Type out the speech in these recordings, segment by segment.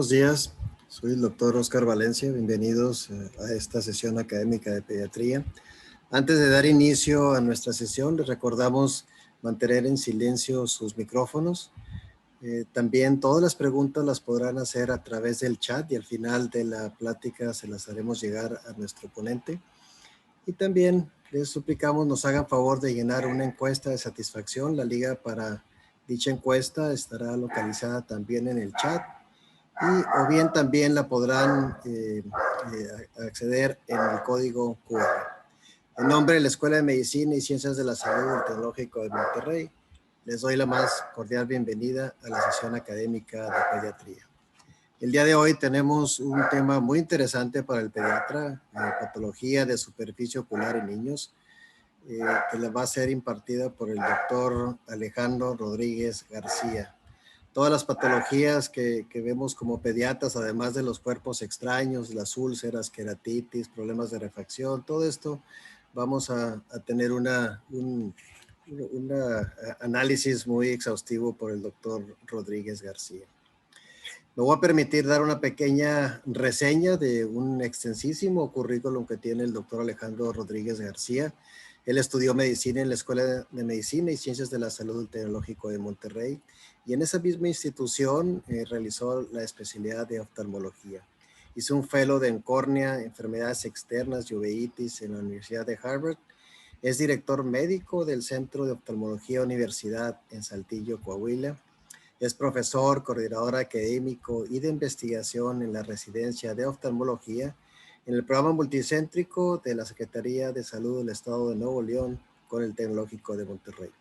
buenos días. Soy el doctor Oscar Valencia. Bienvenidos a esta sesión académica de pediatría. Antes de dar inicio a nuestra sesión, les recordamos mantener en silencio sus micrófonos. También todas las preguntas las podrán hacer a través del chat y al final de la plática se las haremos llegar a nuestro ponente. Y también les suplicamos nos hagan favor de llenar una encuesta de satisfacción. La liga para dicha encuesta estará localizada también en el chat. O bien también la podrán acceder en el código QR. En nombre de la Escuela de Medicina y Ciencias de la Salud del Tecnológico de Monterrey, les doy la más cordial bienvenida a la sesión académica de pediatría. El día de hoy tenemos un tema muy interesante para el pediatra, patología de superficie ocular en niños, que le va a ser impartida por el doctor Alejandro Rodríguez García. Todas las patologías que vemos como pediatras, además de los cuerpos extraños, las úlceras, queratitis, problemas de refracción, todo esto, vamos a tener un análisis muy exhaustivo por el doctor Rodríguez García. Me voy a permitir dar una pequeña reseña de un extensísimo currículum que tiene el doctor Alejandro Rodríguez García. Él estudió medicina en la Escuela de Medicina y Ciencias de la Salud del Tecnológico de Monterrey y en esa misma institución realizó la especialidad de oftalmología. Hizo un fellow de córnea, enfermedades externas y uveitis en la Universidad de Harvard. Es director médico del Centro de Oftalmología Universidad en Saltillo, Coahuila. Es profesor, coordinador académico y de investigación en la residencia de oftalmología en el programa multicéntrico de la Secretaría de Salud del Estado de Nuevo León con el Tecnológico de Monterrey.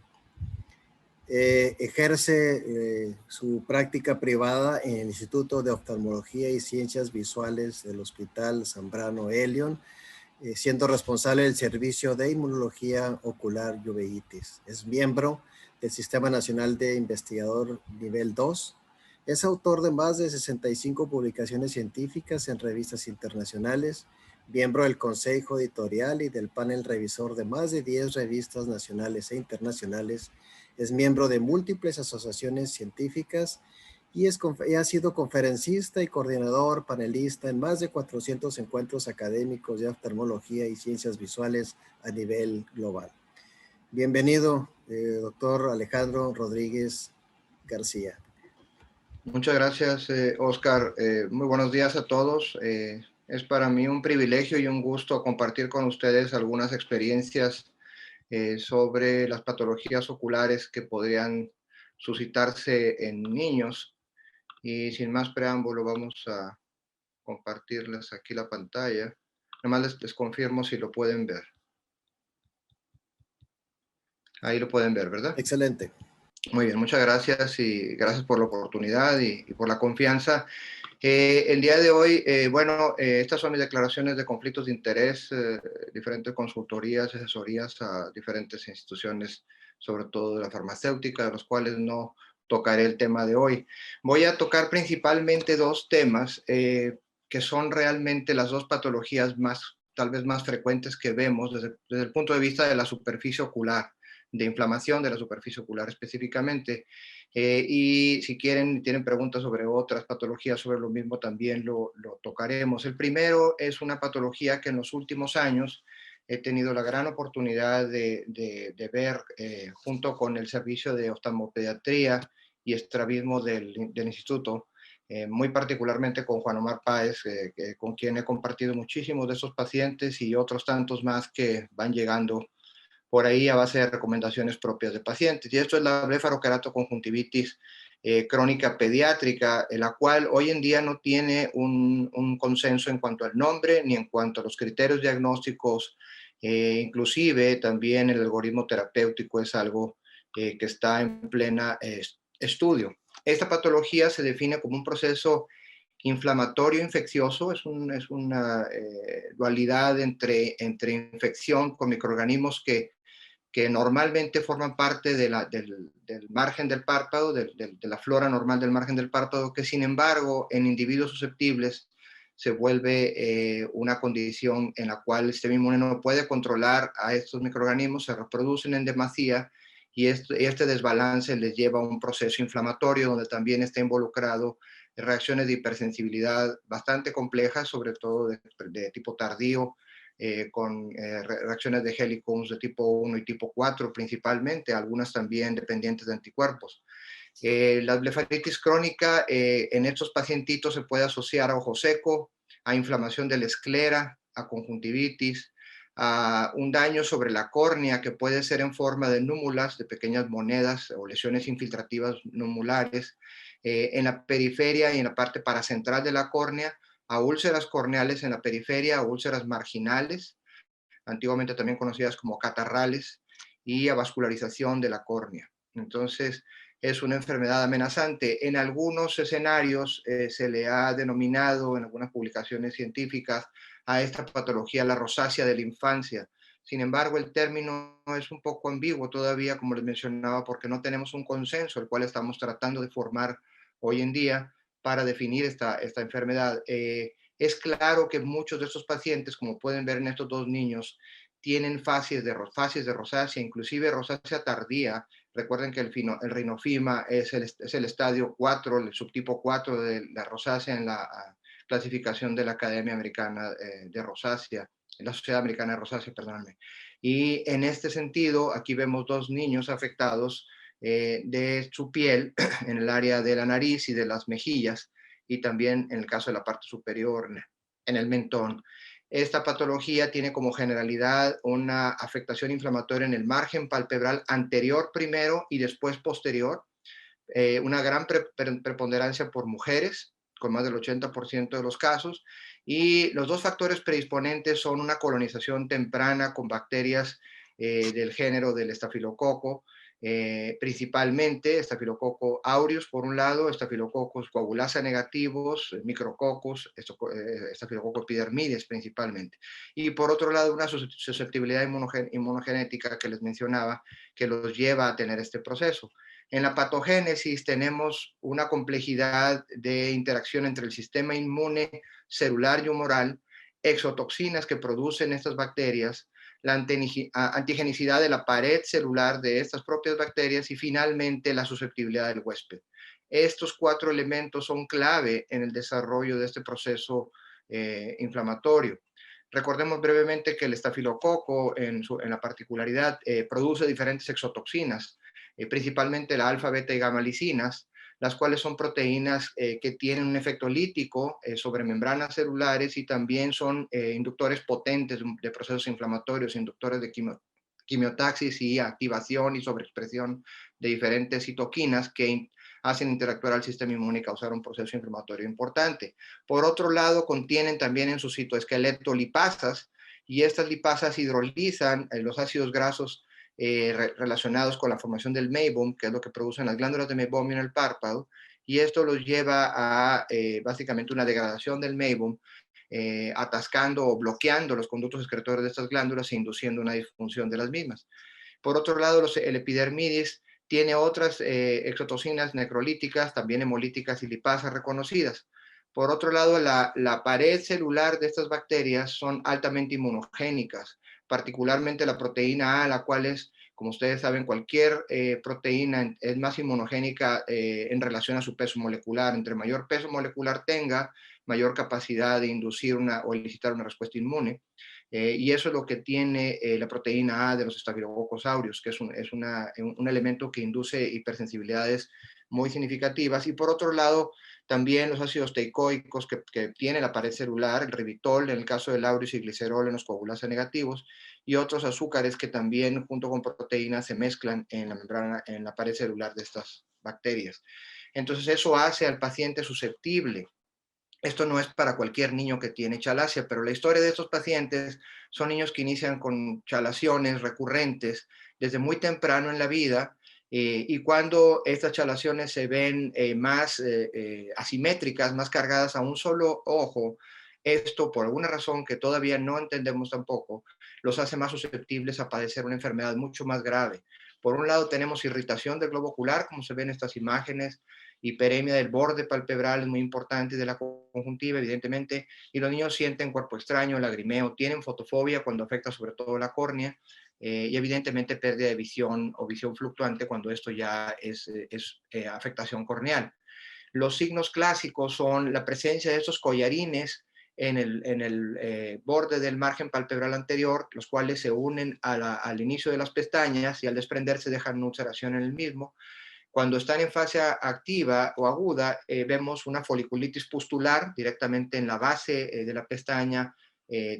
Ejerce su práctica privada en el Instituto de Oftalmología y Ciencias Visuales del Hospital Zambrano Elion, siendo responsable del Servicio de Inmunología Ocular y Uveitis. Es miembro del Sistema Nacional de Investigador Nivel 2. Es autor de más de 65 publicaciones científicas en revistas internacionales, miembro del Consejo Editorial y del panel revisor de más de 10 revistas nacionales e internacionales. Es miembro de múltiples asociaciones científicas y ha sido conferencista y coordinador, panelista en más de 400 encuentros académicos de oftalmología y ciencias visuales a nivel global. Bienvenido, doctor Alejandro Rodríguez García. Muchas gracias, Oscar. Muy buenos días a todos. Es para mí un privilegio y un gusto compartir con ustedes algunas experiencias sobre las patologías oculares que podrían suscitarse en niños. Y sin más preámbulo, vamos a compartirles aquí la pantalla. Nomás les confirmo si lo pueden ver. Ahí lo pueden ver, ¿verdad? Excelente. Muy bien, muchas gracias y gracias por la oportunidad y por la confianza. El día de hoy, estas son mis declaraciones de conflictos de interés, diferentes consultorías, asesorías a diferentes instituciones, sobre todo de la farmacéutica, de los cuales no tocaré el tema de hoy. Voy a tocar principalmente dos temas que son realmente las dos patologías tal vez más frecuentes que vemos desde el punto de vista de la superficie ocular, de inflamación de la superficie ocular específicamente. Y si tienen preguntas sobre otras patologías sobre lo mismo, también lo tocaremos. El primero es una patología que en los últimos años he tenido la gran oportunidad de ver junto con el servicio de oftalmopediatría y estrabismo del instituto, muy particularmente con Juan Omar Páez, con quien he compartido muchísimos de esos pacientes y otros tantos más que van llegando por ahí a base de recomendaciones propias de pacientes. Y esto es la blefaroqueratoconjuntivitis crónica pediátrica, en la cual hoy en día no tiene un consenso en cuanto al nombre ni en cuanto a los criterios diagnósticos. Inclusive también el algoritmo terapéutico es algo que está en plena estudio. Esta patología se define como un proceso inflamatorio infeccioso, es una dualidad entre infección con microorganismos que normalmente forman parte del margen del párpado, de la flora normal del margen del párpado, que sin embargo en individuos susceptibles se vuelve una condición en la cual el sistema inmune no puede controlar a estos microorganismos, se reproducen en demasía y este desbalance les lleva a un proceso inflamatorio donde también está involucrado reacciones de hipersensibilidad bastante complejas, sobre todo de tipo tardío, con reacciones de Helicobacter de tipo 1 y tipo 4 principalmente, algunas también dependientes de anticuerpos. La blefaritis crónica en estos pacientitos se puede asociar a ojo seco, a inflamación de la esclera, a conjuntivitis, a un daño sobre la córnea que puede ser en forma de númulas, de pequeñas monedas o lesiones infiltrativas numulares, en la periferia y en la parte paracentral de la córnea, a úlceras corneales en la periferia, a úlceras marginales, antiguamente también conocidas como catarrales, y a vascularización de la córnea. Entonces, es una enfermedad amenazante. En algunos escenarios se le ha denominado, en algunas publicaciones científicas, a esta patología la rosácea de la infancia. Sin embargo, el término es un poco ambiguo todavía, como les mencionaba, porque no tenemos un consenso, el cual estamos tratando de formar hoy en día para definir esta enfermedad. Es claro que muchos de estos pacientes, como pueden ver en estos dos niños, tienen fases de rosácea, inclusive rosácea tardía. Recuerden que el rinofima es el estadio 4, el subtipo 4 de la rosácea en la clasificación de la Academia Americana de Rosácea, en la Sociedad Americana de Rosácea, perdónenme. Y en este sentido, aquí vemos dos niños afectados de su piel en el área de la nariz y de las mejillas, y también en el caso de la parte superior, en el mentón. Esta patología tiene como generalidad una afectación inflamatoria en el margen palpebral anterior primero y después posterior, una gran preponderancia por mujeres, con más del 80% de los casos, y los dos factores predisponentes son una colonización temprana con bacterias del género del estafilococo, principalmente estafilococo aureus por un lado, estafilococos coagulasa negativos, micrococos, estafilococo epidermidis principalmente. Y por otro lado, una susceptibilidad inmunogenética que les mencionaba, que los lleva a tener este proceso. En la patogénesis tenemos una complejidad de interacción entre el sistema inmune celular y humoral, exotoxinas que producen estas bacterias, la antigenicidad de la pared celular de estas propias bacterias y finalmente la susceptibilidad del huésped. Estos cuatro elementos son clave en el desarrollo de este proceso inflamatorio. Recordemos brevemente que el estafilococo, en la particularidad, produce diferentes exotoxinas, principalmente la alfa, beta y gamma lisinas, las cuales son proteínas que tienen un efecto lítico sobre membranas celulares y también son inductores potentes de procesos inflamatorios, inductores de quimiotaxis y activación y sobreexpresión de diferentes citoquinas que hacen interactuar al sistema inmune y causar un proceso inflamatorio importante. Por otro lado, contienen también en su citoesqueleto lipasas, y estas lipasas hidrolizan los ácidos grasos relacionados con la formación del meibum, que es lo que producen las glándulas de meibomio en el párpado, y esto los lleva a básicamente una degradación del meibum, atascando o bloqueando los conductos excretorios de estas glándulas e induciendo una disfunción de las mismas. Por otro lado, el epidermidis tiene otras exotoxinas necrolíticas, también hemolíticas y lipasas reconocidas. Por otro lado, la pared celular de estas bacterias son altamente inmunogénicas, particularmente la proteína A, la cual es, como ustedes saben, cualquier proteína es más inmunogénica en relación a su peso molecular. Entre mayor peso molecular tenga, mayor capacidad de inducir o elicitar una respuesta inmune. Y eso es lo que tiene la proteína A de los estafilococos aureus, que es un elemento que induce hipersensibilidades muy significativas. Y por otro lado, también los ácidos teicoicos que tiene la pared celular, el ribitol en el caso del aureus y glicerol en los coagulasa negativos, y otros azúcares que también junto con proteínas se mezclan en la membrana, en la pared celular de estas bacterias. Entonces eso hace al paciente susceptible. Esto no es para cualquier niño que tiene chalacia, pero la historia de estos pacientes son niños que inician con chalaciones recurrentes desde muy temprano en la vida, y cuando estas chalaciones se ven más asimétricas, más cargadas a un solo ojo, esto por alguna razón que todavía no entendemos tampoco, los hace más susceptibles a padecer una enfermedad mucho más grave. Por un lado tenemos irritación del globo ocular, como se ven en estas imágenes, hiperemia del borde palpebral es muy importante, de la conjuntiva, evidentemente, y los niños sienten cuerpo extraño, lagrimeo, tienen fotofobia cuando afecta sobre todo la córnea, y evidentemente pérdida de visión o visión fluctuante cuando esto ya es afectación corneal. Los signos clásicos son la presencia de estos collarines en el borde del margen palpebral anterior, los cuales se unen al inicio de las pestañas y al desprenderse dejan una ulceración en el mismo. Cuando están en fase activa o aguda, vemos una foliculitis pustular directamente en la base de la pestaña.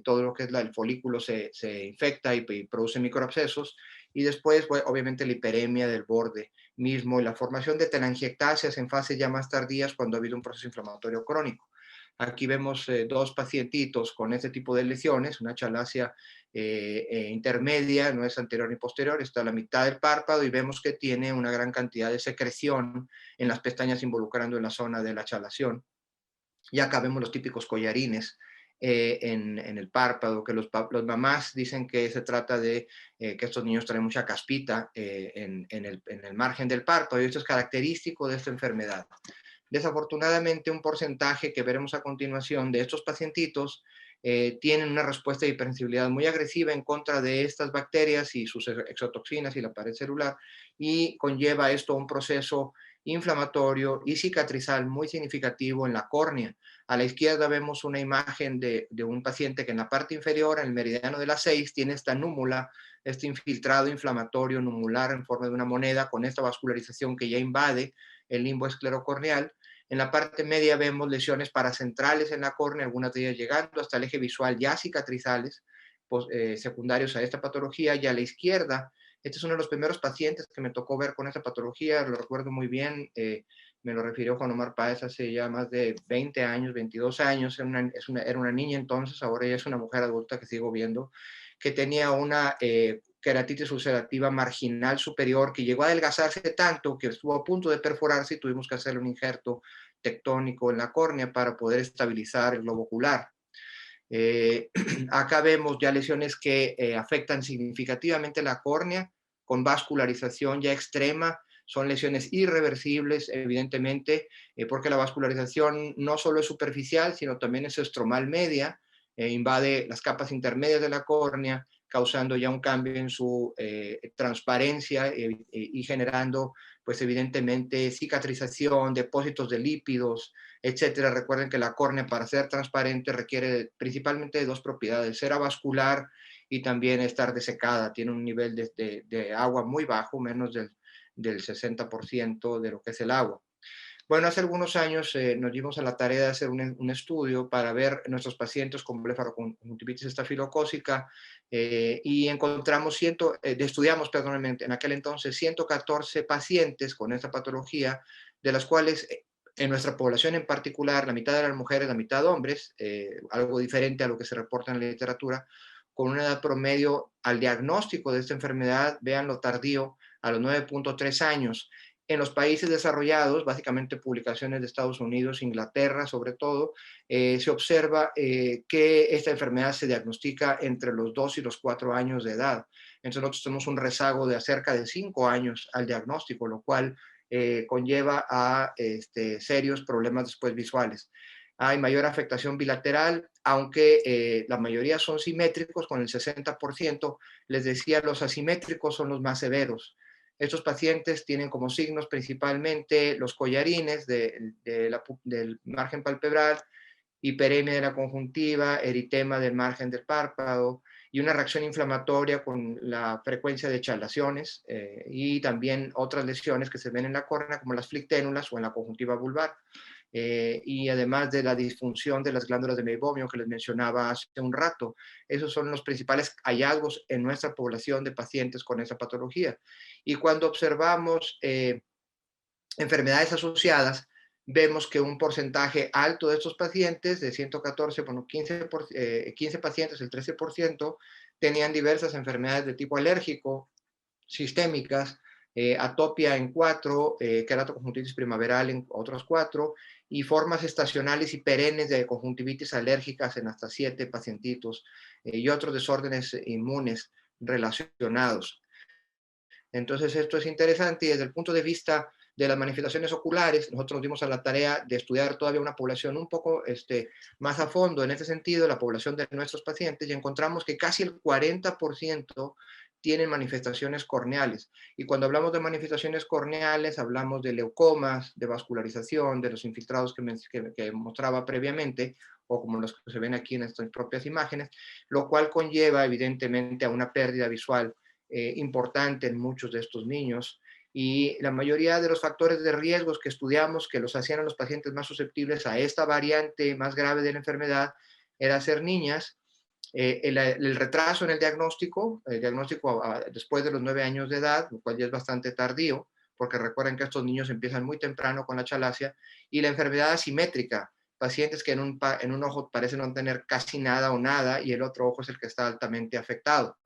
Todo lo que es el folículo se infecta y produce microabscesos. Y después, bueno, obviamente, la hiperemia del borde mismo y la formación de telangiectasias en fases ya más tardías cuando ha habido un proceso inflamatorio crónico. Aquí vemos dos pacientitos con este tipo de lesiones, una chalasia intermedia, no es anterior ni posterior, está a la mitad del párpado y vemos que tiene una gran cantidad de secreción en las pestañas involucrando en la zona de la chalación. Y acá vemos los típicos collarines en el párpado, que los mamás dicen que se trata de que estos niños traen mucha caspita en el margen del párpado, y esto es característico de esta enfermedad. Desafortunadamente, un porcentaje que veremos a continuación de estos pacientitos tienen una respuesta de hipersensibilidad muy agresiva en contra de estas bacterias y sus exotoxinas y la pared celular, y conlleva esto un proceso inflamatorio y cicatrizal muy significativo en la córnea. A la izquierda vemos una imagen de un paciente que en la parte inferior, en el meridiano de la 6, tiene esta númula, este infiltrado inflamatorio numular en forma de una moneda con esta vascularización que ya invade el limbo esclerocorneal. En la parte media vemos lesiones paracentrales en la córnea, algunas de ellas llegando hasta el eje visual ya cicatrizales, secundarios a esta patología. Y a la izquierda, este es uno de los primeros pacientes que me tocó ver con esta patología, lo recuerdo muy bien, me lo refirió Juan Omar Páez hace ya más de 20 años, 22 años, era una niña entonces, ahora ya es una mujer adulta que sigo viendo, que tenía una queratitis ulcerativa marginal superior que llegó a adelgazarse tanto que estuvo a punto de perforarse y tuvimos que hacerle un injerto tectónico en la córnea para poder estabilizar el globo ocular. Acá vemos ya lesiones que afectan significativamente la córnea con vascularización ya extrema. Son lesiones irreversibles, evidentemente, porque la vascularización no solo es superficial, sino también es estromal media, invade las capas intermedias de la córnea, causando ya un cambio en su transparencia y generando, pues evidentemente, cicatrización, depósitos de lípidos, etcétera. Recuerden que la córnea, para ser transparente, requiere principalmente de dos propiedades: ser avascular y también estar desecada. Tiene un nivel de agua muy bajo, menos del 60% de lo que es el agua. Bueno, hace algunos años nos dimos a la tarea de hacer un estudio para ver nuestros pacientes con blefaroconjuntivitis estafilocócica y encontramos estudiamos, perdónenme, en aquel entonces 114 pacientes con esta patología, de las cuales en nuestra población en particular, la mitad eran mujeres, la mitad hombres, algo diferente a lo que se reporta en la literatura, con una edad promedio al diagnóstico de esta enfermedad, vean lo tardío, a los 9.3 años. En los países desarrollados, básicamente publicaciones de Estados Unidos, Inglaterra sobre todo, se observa que esta enfermedad se diagnostica entre los 2 y los 4 años de edad. Entonces nosotros tenemos un rezago de cerca de 5 años al diagnóstico, lo cual conlleva a serios problemas después visuales. Hay mayor afectación bilateral, aunque la mayoría son simétricos, con el 60%. Les decía, los asimétricos son los más severos. Estos pacientes tienen como signos principalmente los collarines del margen palpebral, hiperemia de la conjuntiva, eritema del margen del párpado y una reacción inflamatoria con la frecuencia de chalaciones y también otras lesiones que se ven en la córnea como las flicténulas o en la conjuntiva vulvar. Y además de la disfunción de las glándulas de Meibomian que les mencionaba hace un rato. Esos son los principales hallazgos en nuestra población de pacientes con esa patología. Y cuando observamos enfermedades asociadas, vemos que un porcentaje alto de estos pacientes, de 114, bueno, 15 pacientes, el 13%, tenían diversas enfermedades de tipo alérgico, sistémicas, atopia en 4, queratoconjuntivitis primaveral en otros 4, y formas estacionales y perennes de conjuntivitis alérgicas en hasta 7 pacientitos, y otros desórdenes inmunes relacionados. Entonces esto es interesante y desde el punto de vista de las manifestaciones oculares, nosotros nos dimos a la tarea de estudiar todavía una población un poco más a fondo en este sentido, la población de nuestros pacientes, y encontramos que casi el 40% tienen manifestaciones corneales. Y cuando hablamos de manifestaciones corneales, hablamos de leucomas, de vascularización, de los infiltrados que mostraba previamente, o como los que se ven aquí en estas propias imágenes, lo cual conlleva evidentemente a una pérdida visual importante en muchos de estos niños. Y la mayoría de los factores de riesgos que estudiamos que los hacían a los pacientes más susceptibles a esta variante más grave de la enfermedad era ser niñas, el retraso en el diagnóstico después de los 9 años de edad, lo cual ya es bastante tardío, porque recuerden que estos niños empiezan muy temprano con la chalasia, y la enfermedad asimétrica, pacientes que en un ojo parecen no tener casi nada o nada, y el otro ojo es el que está altamente afectado.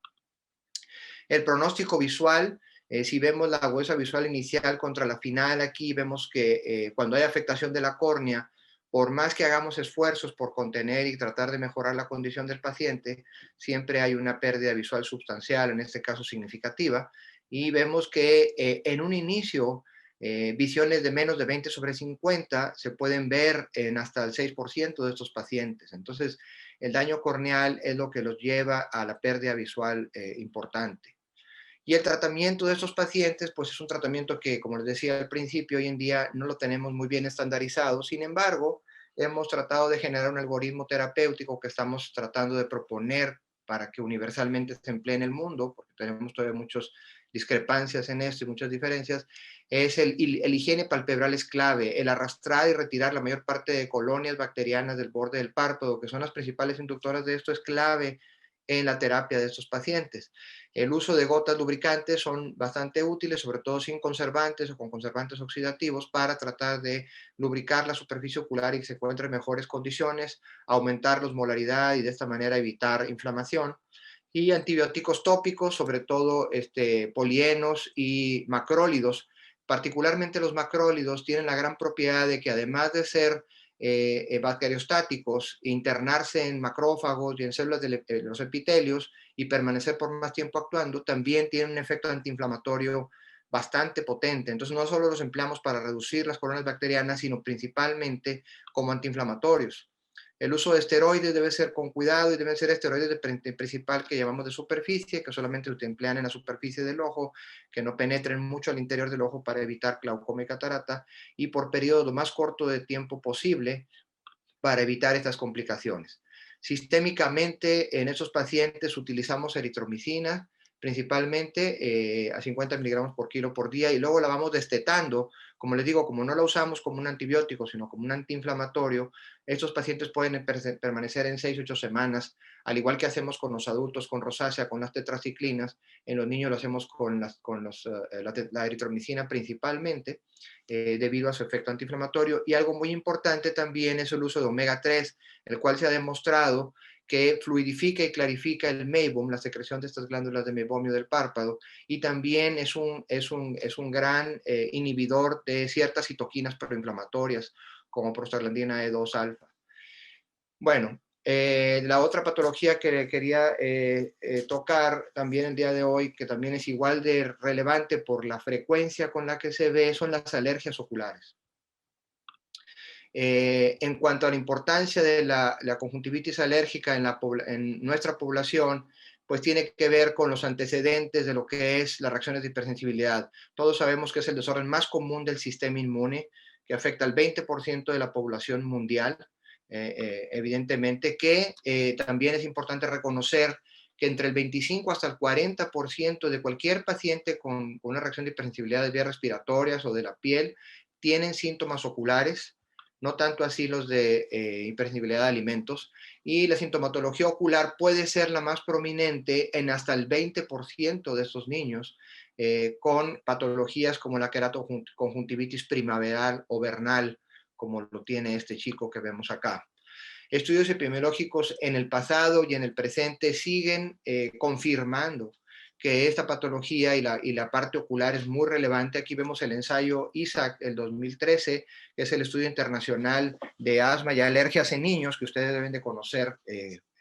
El pronóstico visual, si vemos la agudeza visual inicial contra la final aquí, vemos que cuando hay afectación de la córnea, por más que hagamos esfuerzos por contener y tratar de mejorar la condición del paciente, siempre hay una pérdida visual sustancial, en este caso significativa, y vemos que en un inicio, visiones de menos de 20/50 se pueden ver en hasta el 6% de estos pacientes. Entonces, el daño corneal es lo que los lleva a la pérdida visual importante. Y el tratamiento de estos pacientes, pues es un tratamiento que, como les decía al principio, hoy en día no lo tenemos muy bien estandarizado. Sin embargo, hemos tratado de generar un algoritmo terapéutico que estamos tratando de proponer para que universalmente se emplee en el mundo, porque tenemos todavía muchas discrepancias en esto y muchas diferencias. Es el higiene palpebral es clave, el arrastrar y retirar la mayor parte de colonias bacterianas del borde del párpado, que son las principales inductoras de esto, es clave en la terapia de estos pacientes. El uso de gotas lubricantes son bastante útiles, sobre todo sin conservantes o con conservantes oxidativos, para tratar de lubricar la superficie ocular y que se encuentre en mejores condiciones, aumentar la osmolaridad y de esta manera evitar inflamación. Y antibióticos tópicos, sobre todo polienos y macrólidos. Particularmente los macrólidos tienen la gran propiedad de que, además de ser bacteriostáticos, internarse en macrófagos y en células de los epitelios y permanecer por más tiempo actuando, también tienen un efecto antiinflamatorio bastante potente. Entonces, no solo los empleamos para reducir las colonias bacterianas, sino principalmente como antiinflamatorios. El uso de esteroides debe ser con cuidado y deben ser esteroides de principal que llamamos de superficie, que solamente se emplean en la superficie del ojo, que no penetren mucho al interior del ojo para evitar glaucoma y catarata, y por periodo lo más corto de tiempo posible para evitar estas complicaciones. Sistémicamente en estos pacientes utilizamos eritromicina, principalmente a 50 miligramos por kilo por día, y luego la vamos destetando. Como les digo, como no la usamos como un antibiótico, sino como un antiinflamatorio, estos pacientes pueden permanecer en 6-8 semanas, al igual que hacemos con los adultos con rosácea, con las tetraciclinas. En los niños lo hacemos con la eritromicina principalmente, debido a su efecto antiinflamatorio. Y algo muy importante también es el uso de omega 3, el cual se ha demostrado que fluidifica y clarifica el meibum, la secreción de estas glándulas de meibomio del párpado, y también es un gran inhibidor de ciertas citoquinas proinflamatorias, como prostaglandina E2 alfa. Bueno, la otra patología que quería tocar también el día de hoy, que también es igual de relevante por la frecuencia con la que se ve, son las alergias oculares. En cuanto a la importancia de la conjuntivitis alérgica en nuestra población, pues tiene que ver con los antecedentes de lo que es las reacciones de hipersensibilidad. Todos sabemos que es el desorden más común del sistema inmune, que afecta al 20% de la población mundial, evidentemente, que también es importante reconocer que entre el 25 hasta el 40% de cualquier paciente con una reacción de hipersensibilidad de vías respiratorias o de la piel tienen síntomas oculares, no tanto así los de hipersensibilidad de alimentos, y la sintomatología ocular puede ser la más prominente en hasta el 20% de estos niños, con patologías como la queratoconjuntivitis primaveral o vernal, como lo tiene este chico que vemos acá. Estudios epidemiológicos en el pasado y en el presente siguen confirmando que esta patología y la parte ocular es muy relevante. Aquí vemos el ensayo ISAC del 2013, que es el estudio internacional de asma y alergias en niños, que ustedes deben de conocer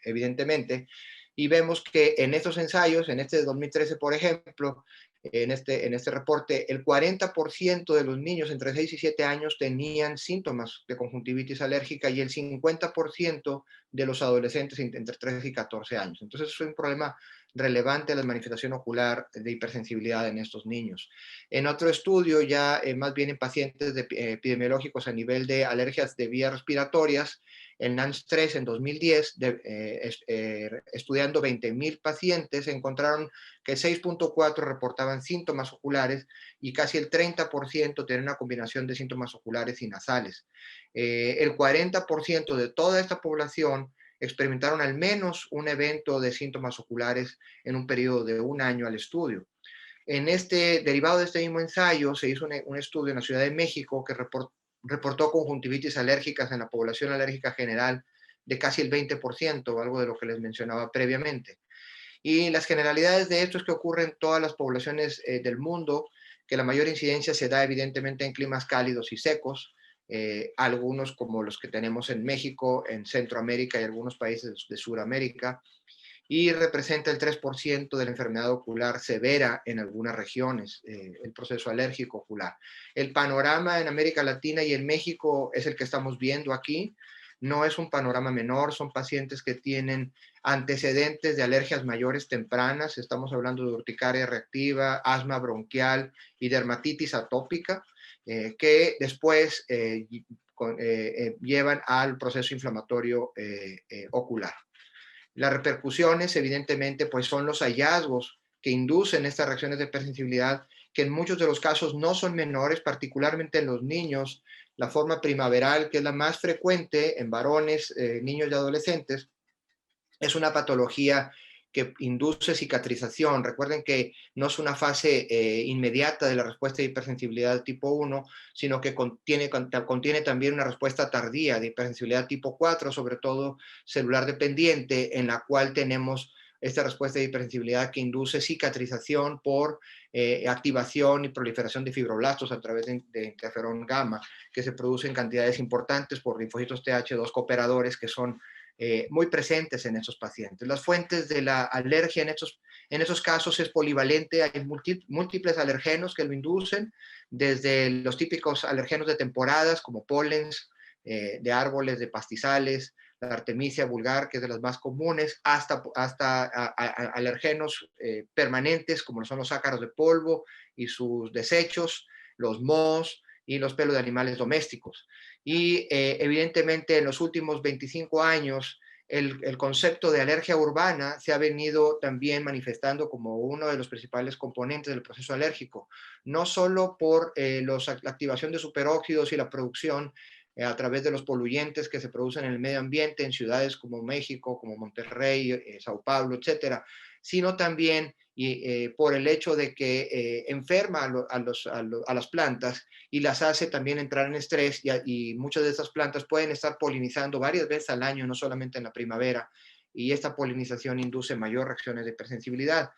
evidentemente, y vemos que en estos ensayos, en este de 2013, por ejemplo, en este reporte, el 40% de los niños entre 6 y 7 años tenían síntomas de conjuntivitis alérgica y el 50% de los adolescentes entre 3 y 14 años. Entonces es un problema relevante la manifestación ocular de hipersensibilidad en estos niños. En otro estudio, ya más bien en pacientes epidemiológicos a nivel de alergias de vías respiratorias, el NANS3 en 2010, estudiando 20,000 pacientes, encontraron que 6.4 reportaban síntomas oculares y casi el 30% tenían una combinación de síntomas oculares y nasales. El 40% de toda esta población experimentaron al menos un evento de síntomas oculares en un periodo de un año al estudio. Derivado de este mismo ensayo, se hizo un estudio en la Ciudad de México que reportó conjuntivitis alérgicas en la población alérgica general de casi el 20%, algo de lo que les mencionaba previamente. Y las generalidades de esto es que ocurre en todas las poblaciones del mundo, que la mayor incidencia se da evidentemente en climas cálidos y secos, algunos como los que tenemos en México, en Centroamérica y algunos países de Sudamérica, y representa el 3% de la enfermedad ocular severa en algunas regiones, el proceso alérgico ocular. El panorama en América Latina y en México es el que estamos viendo aquí. No es un panorama menor, son pacientes que tienen antecedentes de alergias mayores tempranas, estamos hablando de urticaria reactiva, asma bronquial y dermatitis atópica, que después llevan al proceso inflamatorio ocular. Las repercusiones, evidentemente, pues son los hallazgos que inducen estas reacciones de hipersensibilidad, que en muchos de los casos no son menores, particularmente en los niños. La forma primaveral, que es la más frecuente en varones, niños y adolescentes, es una patología que induce cicatrización. Recuerden que no es una fase inmediata de la respuesta de hipersensibilidad tipo 1, sino que contiene también una respuesta tardía de hipersensibilidad tipo 4, sobre todo celular dependiente, en la cual tenemos esta respuesta de hipersensibilidad que induce cicatrización por activación y proliferación de fibroblastos a través de interferón gamma, que se produce en cantidades importantes por linfocitos TH2 cooperadores, que son muy presentes en estos pacientes. Las fuentes de la alergia en estos casos es polivalente, hay múltiples alergenos que lo inducen, desde los típicos alergenos de temporadas como pólenes de árboles, de pastizales, la artemisia vulgar, que es de las más comunes, hasta alergenos permanentes como son los ácaros de polvo y sus desechos, los mohos y los pelos de animales domésticos. Y evidentemente en los últimos 25 años el concepto de alergia urbana se ha venido también manifestando como uno de los principales componentes del proceso alérgico, no solo por la activación de superóxidos y la producción a través de los poluyentes que se producen en el medio ambiente en ciudades como México, como Monterrey, Sao Paulo, etcétera, sino también por el hecho de que enferma a las plantas y las hace también entrar en estrés y muchas de estas plantas pueden estar polinizando varias veces al año, no solamente en la primavera, y esta polinización induce mayor reacciones de hipersensibilidad.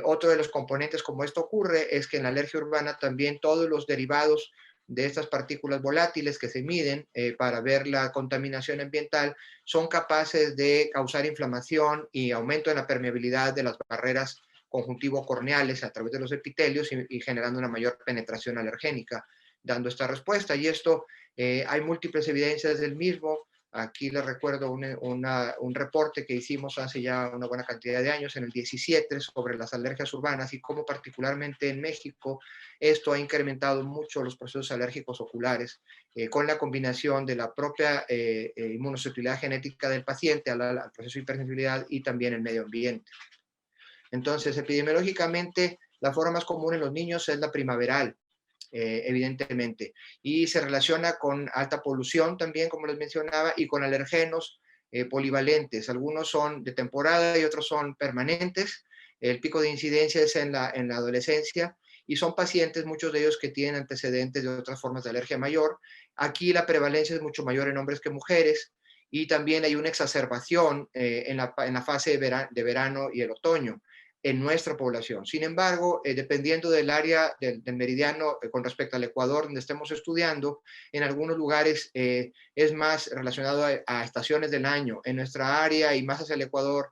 Otro de los componentes como esto ocurre es que en la alergia urbana también todos los derivados de estas partículas volátiles que se miden para ver la contaminación ambiental son capaces de causar inflamación y aumento en la permeabilidad de las barreras conjuntivo-corneales a través de los epitelios y generando una mayor penetración alergénica, dando esta respuesta. Y esto hay múltiples evidencias del mismo. Aquí les recuerdo un reporte que hicimos hace ya una buena cantidad de años, en el 17, sobre las alergias urbanas y cómo particularmente en México esto ha incrementado mucho los procesos alérgicos oculares con la combinación de la propia inmunosusceptibilidad genética del paciente al proceso de hipersensibilidad y también el medio ambiente. Entonces, epidemiológicamente, la forma más común en los niños es la primaveral, evidentemente, y se relaciona con alta polución también, como les mencionaba, y con alergenos polivalentes. Algunos son de temporada y otros son permanentes. El pico de incidencia es en la adolescencia y son pacientes, muchos de ellos que tienen antecedentes de otras formas de alergia mayor. Aquí la prevalencia es mucho mayor en hombres que mujeres y también hay una exacerbación en la fase de verano y el otoño en nuestra población. Sin embargo, dependiendo del área del meridiano con respecto al Ecuador donde estemos estudiando, en algunos lugares es más relacionado a estaciones del año. En nuestra área y más hacia el Ecuador,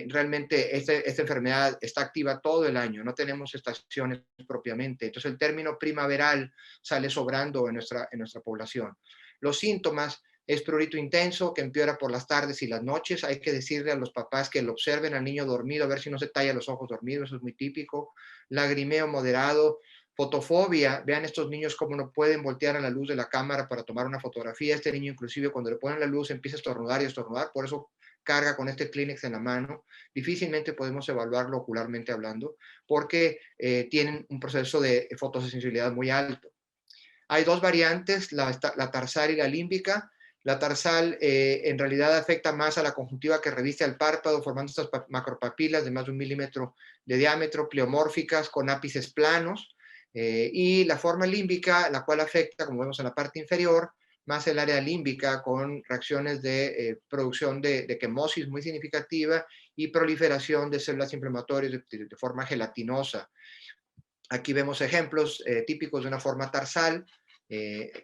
realmente esta enfermedad está activa todo el año, no tenemos estaciones propiamente. Entonces el término primaveral sale sobrando en nuestra población. Los síntomas Es prurito intenso que empeora por las tardes y las noches. Hay que decirle a los papás que lo observen al niño dormido, a ver si no se talla los ojos dormidos, eso es muy típico. Lagrimeo moderado, fotofobia. Vean estos niños cómo no pueden voltear a la luz de la cámara para tomar una fotografía. Este niño inclusive cuando le ponen la luz empieza a estornudar y a estornudar, por eso carga con este Kleenex en la mano. Difícilmente podemos evaluarlo ocularmente hablando porque tienen un proceso de fotosensibilidad muy alto. Hay dos variantes, la tarsal y la límbica. La tarsal en realidad afecta más a la conjuntiva que reviste al párpado, formando estas macropapilas de más de 1 milímetro de diámetro, pleomórficas, con ápices planos. Y la forma límbica, la cual afecta, como vemos en la parte inferior, más el área límbica con reacciones de producción de quemosis muy significativa y proliferación de células inflamatorias de forma gelatinosa. Aquí vemos ejemplos típicos de una forma tarsal,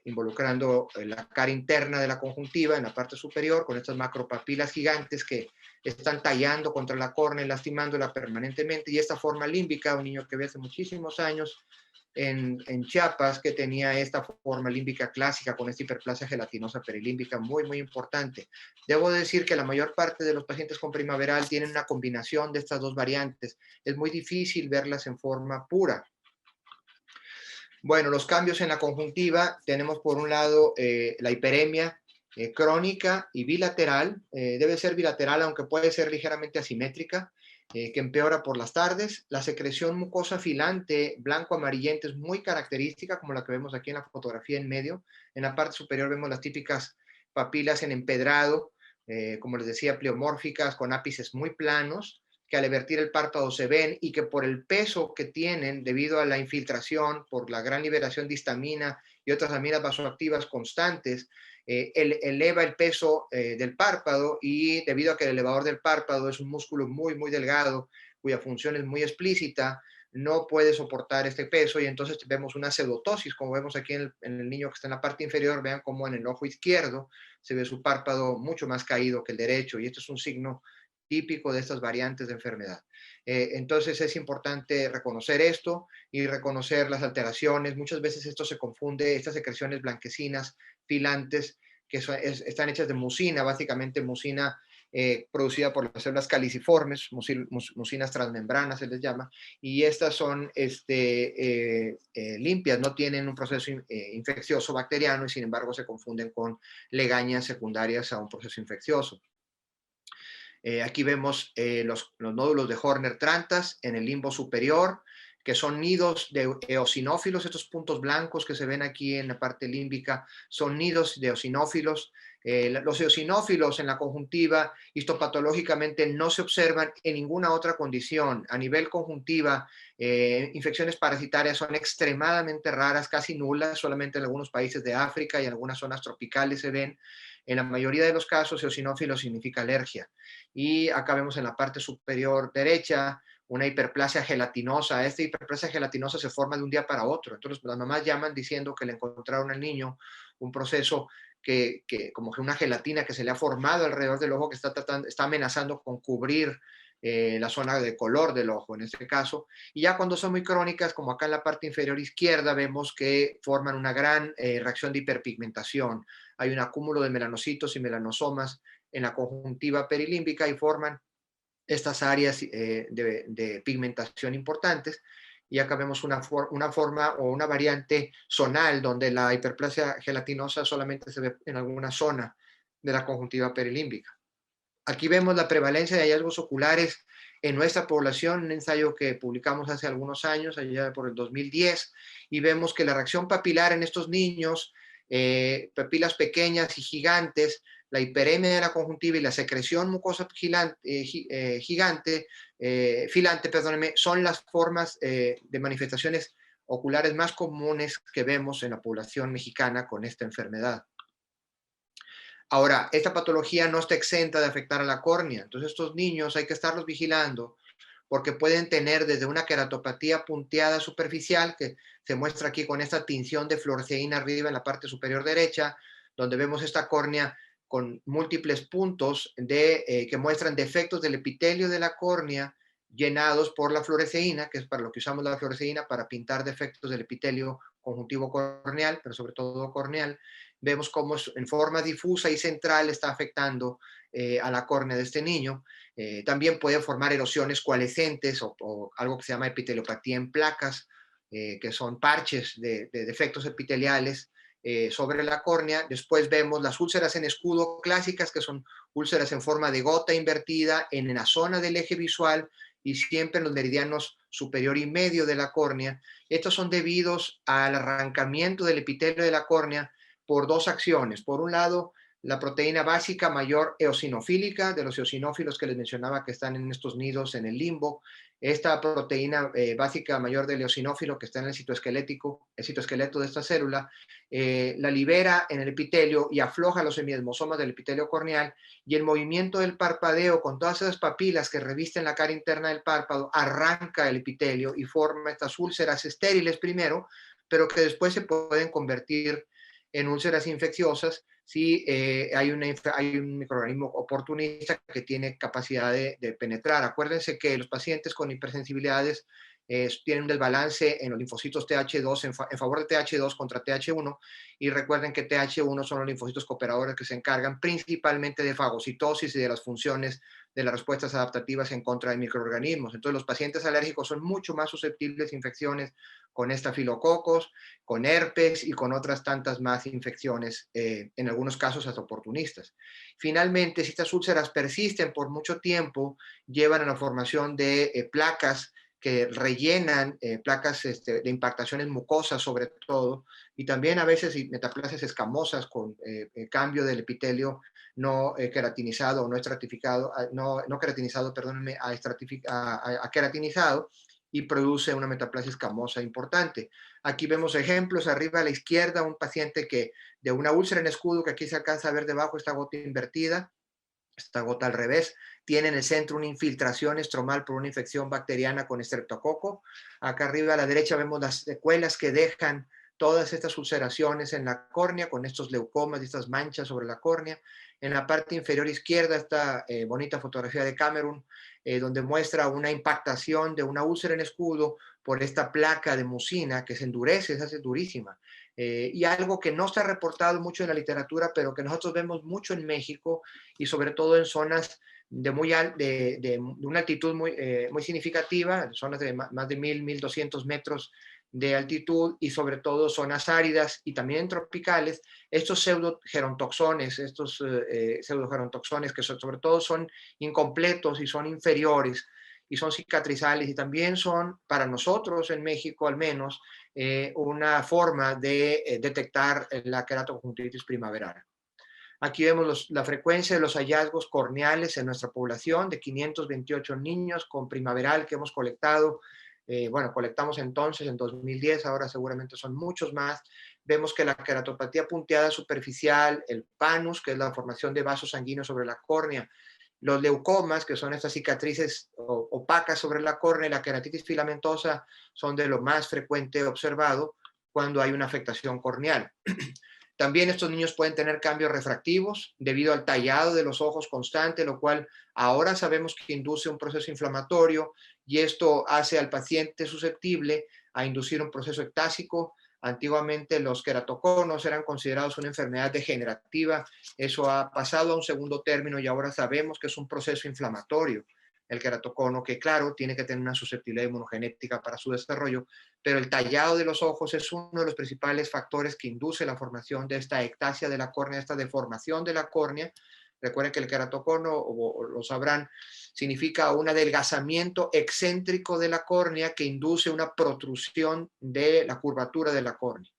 involucrando la cara interna de la conjuntiva en la parte superior, con estas macropapilas gigantes que están tallando contra la córnea y lastimándola permanentemente, y esta forma límbica, un niño que vi hace muchísimos años en Chiapas, que tenía esta forma límbica clásica con esta hiperplasia gelatinosa perilímbica muy, muy importante. Debo decir que la mayor parte de los pacientes con primaveral tienen una combinación de estas dos variantes. Es muy difícil verlas en forma pura. Bueno, los cambios en la conjuntiva, tenemos por un lado la hiperemia crónica y bilateral. Debe ser bilateral, aunque puede ser ligeramente asimétrica, que empeora por las tardes. La secreción mucosa filante blanco-amarillenta es muy característica, como la que vemos aquí en la fotografía en medio. En la parte superior vemos las típicas papilas en empedrado, como les decía, pleomórficas, con ápices muy planos, que al evertir el párpado se ven y que por el peso que tienen debido a la infiltración, por la gran liberación de histamina y otras aminas vasoactivas constantes, eleva el peso del párpado, y debido a que el elevador del párpado es un músculo muy, muy delgado, cuya función es muy explícita, no puede soportar este peso y entonces vemos una pseudotosis, como vemos aquí en el niño que está en la parte inferior. Vean cómo en el ojo izquierdo se ve su párpado mucho más caído que el derecho, y esto es un signo típico de estas variantes de enfermedad. Entonces es importante reconocer esto y reconocer las alteraciones. Muchas veces esto se confunde, estas secreciones blanquecinas, filantes, que están hechas de mucina, básicamente mucina producida por las células caliciformes, mucinas transmembranas se les llama, y estas son limpias, no tienen un proceso infeccioso bacteriano, y sin embargo se confunden con legañas secundarias a un proceso infeccioso. Aquí vemos los nódulos de Horner-Trantas en el limbo superior, que son nidos de eosinófilos. Estos puntos blancos que se ven aquí en la parte límbica son nidos de eosinófilos. Los eosinófilos en la conjuntiva histopatológicamente no se observan en ninguna otra condición. A nivel conjuntiva, infecciones parasitarias son extremadamente raras, casi nulas, solamente en algunos países de África y en algunas zonas tropicales se ven. En la mayoría de los casos, eosinófilo significa alergia. Y acá vemos en la parte superior derecha una hiperplasia gelatinosa. Esta hiperplasia gelatinosa se forma de un día para otro. Entonces las mamás llaman diciendo que le encontraron al niño un proceso como que una gelatina que se le ha formado alrededor del ojo, que está amenazando con cubrir la zona de color del ojo en este caso. Y ya cuando son muy crónicas, como acá en la parte inferior izquierda, vemos que forman una gran reacción de hiperpigmentación. Hay un acúmulo de melanocitos y melanosomas en la conjuntiva perilímbica y forman estas áreas de pigmentación importantes. Y acá vemos una forma o una variante zonal, donde la hiperplasia gelatinosa solamente se ve en alguna zona de la conjuntiva perilímbica. Aquí vemos la prevalencia de hallazgos oculares en nuestra población, un ensayo que publicamos hace algunos años, allá por el 2010, y vemos que la reacción papilar en estos niños, papilas pequeñas y gigantes, la hiperemia de la conjuntiva y la secreción mucosa filante, perdóneme, son las formas de manifestaciones oculares más comunes que vemos en la población mexicana con esta enfermedad. Ahora, esta patología no está exenta de afectar a la córnea, entonces estos niños hay que estarlos vigilando porque pueden tener desde una queratopatía punteada superficial, que se muestra aquí con esta tinción de fluoresceína arriba en la parte superior derecha, donde vemos esta córnea con múltiples puntos que muestran defectos del epitelio de la córnea llenados por la fluoresceína, que es para lo que usamos la fluoresceína, para pintar defectos del epitelio conjuntivo corneal, pero sobre todo corneal. vemos cómo en forma difusa y central está afectando a la córnea de este niño. También puede formar erosiones coalescentes o algo que se llama epiteliopatía en placas, que son parches de defectos epiteliales sobre la córnea. Después vemos las úlceras en escudo clásicas, que son úlceras en forma de gota invertida en la zona del eje visual y siempre en los meridianos superior y medio de la córnea. Estos son debidos al arrancamiento del epitelio de la córnea por dos acciones. Por un lado, la proteína básica mayor eosinofílica, de los eosinófilos que les mencionaba que están en estos nidos en el limbo. Esta proteína básica mayor del eosinófilo que está en el citoesqueleto de esta célula, la libera en el epitelio y afloja los semiesmosomas del epitelio corneal, y el movimiento del parpadeo con todas esas papilas que revisten la cara interna del párpado arranca el epitelio y forma estas úlceras estériles primero, pero que después se pueden convertir en úlceras infecciosas si hay un microorganismo oportunista que tiene capacidad de penetrar. Acuérdense que los pacientes con hipersensibilidades tienen un desbalance en los linfocitos TH2 en favor de TH2 contra TH1, y recuerden que TH1 son los linfocitos cooperadores que se encargan principalmente de fagocitosis y de las funciones de las respuestas adaptativas en contra de microorganismos. Entonces los pacientes alérgicos son mucho más susceptibles a infecciones con estafilococos, con herpes y con otras tantas más infecciones, en algunos casos hasta oportunistas. Finalmente, si estas úlceras persisten por mucho tiempo, llevan a la formación de placas que rellenan, placas de impactaciones mucosas sobre todo, y también a veces metaplasias escamosas con cambio del epitelio no queratinizado o no estratificado, no queratinizado, perdónenme, a queratinizado, y produce una metaplasia escamosa importante. Aquí vemos ejemplos, arriba a la izquierda, un paciente que de una úlcera en escudo, que aquí se alcanza a ver debajo esta gota invertida, esta gota al revés, tiene en el centro una infiltración estromal por una infección bacteriana con estreptococo. Acá arriba a la derecha vemos las secuelas que dejan todas estas ulceraciones en la córnea, con estos leucomas y estas manchas sobre la córnea. En la parte inferior izquierda, esta bonita fotografía de Camerún, donde muestra una impactación de una úlcera en escudo por esta placa de mucina que se endurece, se hace durísima. Y algo que no está reportado mucho en la literatura, pero que nosotros vemos mucho en México, y sobre todo en zonas de una altitud muy significativa, zonas de más de 1,200 metros de altitud, y sobre todo zonas áridas y también tropicales, estos pseudogerontoxones, que sobre todo son incompletos y son inferiores y son cicatrizales, y también son, para nosotros en México al menos, una forma de detectar la queratoconjuntivitis primaveral. Aquí vemos la frecuencia de los hallazgos corneales en nuestra población, de 528 niños con primaveral que hemos colectado. Colectamos entonces en 2010, ahora seguramente son muchos más. Vemos que la queratopatía punteada superficial, el panus, que es la formación de vasos sanguíneos sobre la córnea, los leucomas, que son estas cicatrices opacas sobre la córnea, y la queratitis filamentosa son de lo más frecuente observado cuando hay una afectación corneal. También estos niños pueden tener cambios refractivos debido al tallado de los ojos constante, lo cual ahora sabemos que induce un proceso inflamatorio, y esto hace al paciente susceptible a inducir un proceso ectásico. Antiguamente los queratoconos eran considerados una enfermedad degenerativa. Eso ha pasado a un segundo término y ahora sabemos que es un proceso inflamatorio el queratocono, que claro, tiene que tener una susceptibilidad inmunogenética para su desarrollo, pero el tallado de los ojos es uno de los principales factores que induce la formación de esta ectasia de la córnea, esta deformación de la córnea. Recuerden que el queratocono, o lo sabrán, significa un adelgazamiento excéntrico de la córnea que induce una protrusión de la curvatura de la córnea.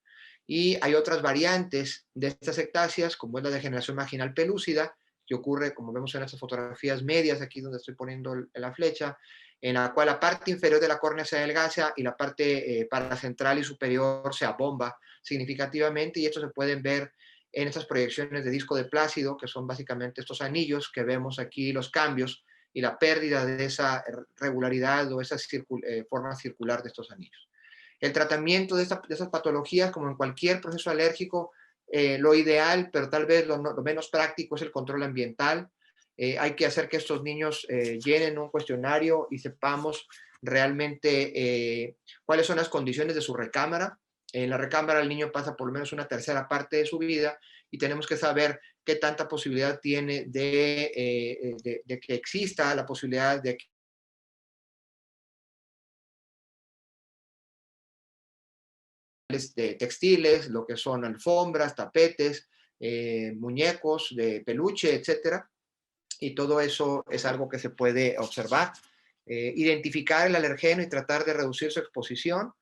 Y hay otras variantes de estas ectasias, como es la degeneración marginal pelúcida, que ocurre, como vemos en estas fotografías medias, aquí donde estoy poniendo la flecha, en la cual la parte inferior de la córnea se adelgaza y la parte paracentral y superior se abomba significativamente, y esto se pueden ver en estas proyecciones de disco de Plácido, que son básicamente estos anillos que vemos aquí, los cambios y la pérdida de esa regularidad o esa forma circular de estos anillos. El tratamiento de esas patologías, como en cualquier proceso alérgico, lo ideal, pero tal vez lo menos práctico, es el control ambiental. Hay que hacer que estos niños llenen un cuestionario y sepamos realmente cuáles son las condiciones de su recámara. En la recámara el niño pasa por lo menos una tercera parte de su vida y tenemos que saber qué tanta posibilidad tiene de que exista la posibilidad de textiles, lo que son alfombras, tapetes, muñecos de peluche, etcétera. Y todo eso es algo que se puede observar. Identificar el alergeno y tratar de reducir su exposición.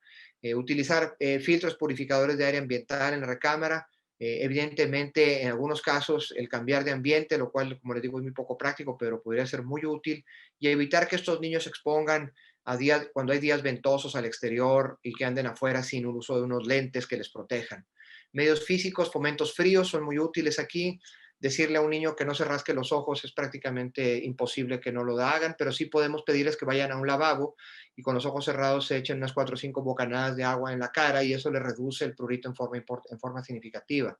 Utilizar filtros purificadores de aire ambiental en la recámara. Evidentemente, en algunos casos, el cambiar de ambiente, lo cual, como les digo, es muy poco práctico, pero podría ser muy útil. Y evitar que estos niños se expongan a días, cuando hay días ventosos al exterior y que anden afuera sin un uso de unos lentes que les protejan. Medios físicos, fomentos fríos son muy útiles aquí. Decirle a un niño que no se rasque los ojos es prácticamente imposible que no lo hagan, pero sí podemos pedirles que vayan a un lavabo y con los ojos cerrados se echen unas 4 o 5 bocanadas de agua en la cara y eso le reduce el prurito en forma significativa.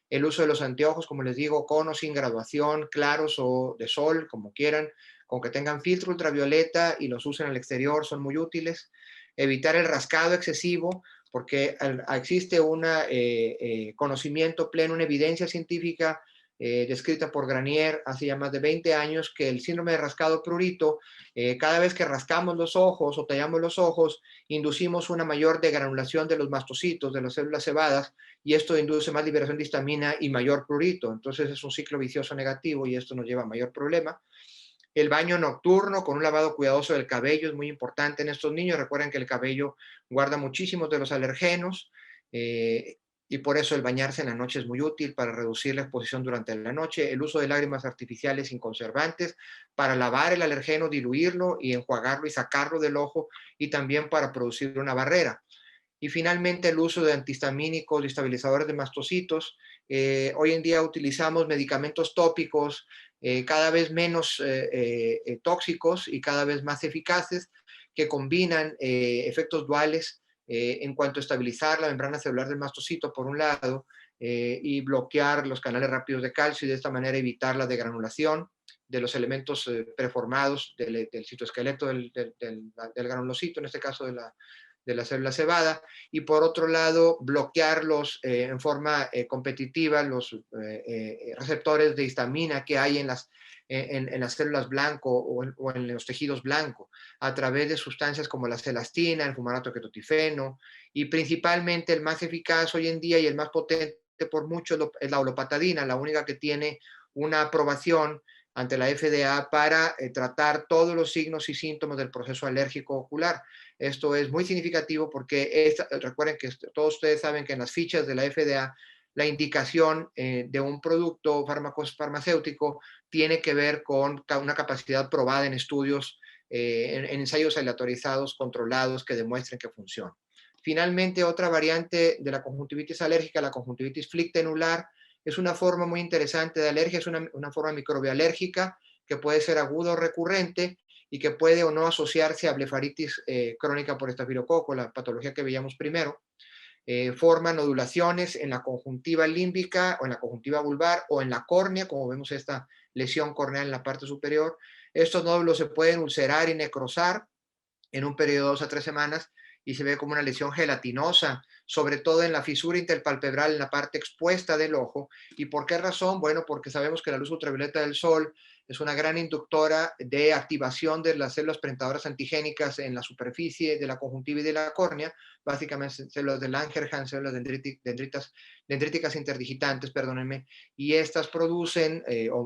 El uso de los anteojos, como les digo, con o sin graduación, claros o de sol, como quieran, con que tengan filtro ultravioleta y los usen al exterior, son muy útiles. Evitar el rascado excesivo, porque existe un conocimiento pleno, una evidencia científica descrita por Granier hace ya más de 20 años, que el síndrome de rascado prurito, cada vez que rascamos los ojos o tallamos los ojos, inducimos una mayor degranulación de los mastocitos, de las células cebadas, y esto induce más liberación de histamina y mayor prurito. Entonces es un ciclo vicioso negativo y esto nos lleva a mayor problema. El baño nocturno con un lavado cuidadoso del cabello es muy importante en estos niños. Recuerden que el cabello guarda muchísimos de los alergenos y por eso el bañarse en la noche es muy útil para reducir la exposición durante la noche. El uso de lágrimas artificiales sin conservantes para lavar el alergeno, diluirlo y enjuagarlo y sacarlo del ojo y también para producir una barrera. Y finalmente el uso de antihistamínicos y estabilizadores de mastocitos. Hoy en día utilizamos medicamentos tópicos cada vez menos tóxicos y cada vez más eficaces que combinan efectos duales en cuanto a estabilizar la membrana celular del mastocito por un lado y bloquear los canales rápidos de calcio y de esta manera evitar la degranulación de los elementos preformados del citoesqueleto del granulocito, en este caso de la célula cebada, y por otro lado bloquearlos en forma competitiva los receptores de histamina que hay en las células blanco o en los tejidos blancos a través de sustancias como la celastina, el fumarato ketotifeno y principalmente el más eficaz hoy en día y el más potente por mucho es la olopatadina, la única que tiene una aprobación ante la FDA para tratar todos los signos y síntomas del proceso alérgico ocular. Esto es muy significativo porque recuerden que todos ustedes saben que en las fichas de la FDA la indicación de un producto farmacéutico tiene que ver con una capacidad probada en estudios, en ensayos aleatorizados, controlados, que demuestren que funciona. Finalmente, otra variante de la conjuntivitis alérgica, la conjuntivitis flictenular, es una forma muy interesante de alergia, es una forma microbialérgica que puede ser aguda o recurrente y que puede o no asociarse a blefaritis crónica por estafilococo, la patología que veíamos primero. Forma nodulaciones en la conjuntiva límbica o en la conjuntiva vulvar o en la córnea, como vemos esta lesión corneal en la parte superior. Estos nódulos se pueden ulcerar y necrosar en un periodo de 2 a 3 semanas y se ve como una lesión gelatinosa, sobre todo en la fisura interpalpebral, en la parte expuesta del ojo. ¿Y por qué razón? Bueno, porque sabemos que la luz ultravioleta del sol es una gran inductora de activación de las células presentadoras antigénicas en la superficie de la conjuntiva y de la córnea, básicamente células de Langerhans, células dendríticas interdigitantes, perdónenme, y estas producen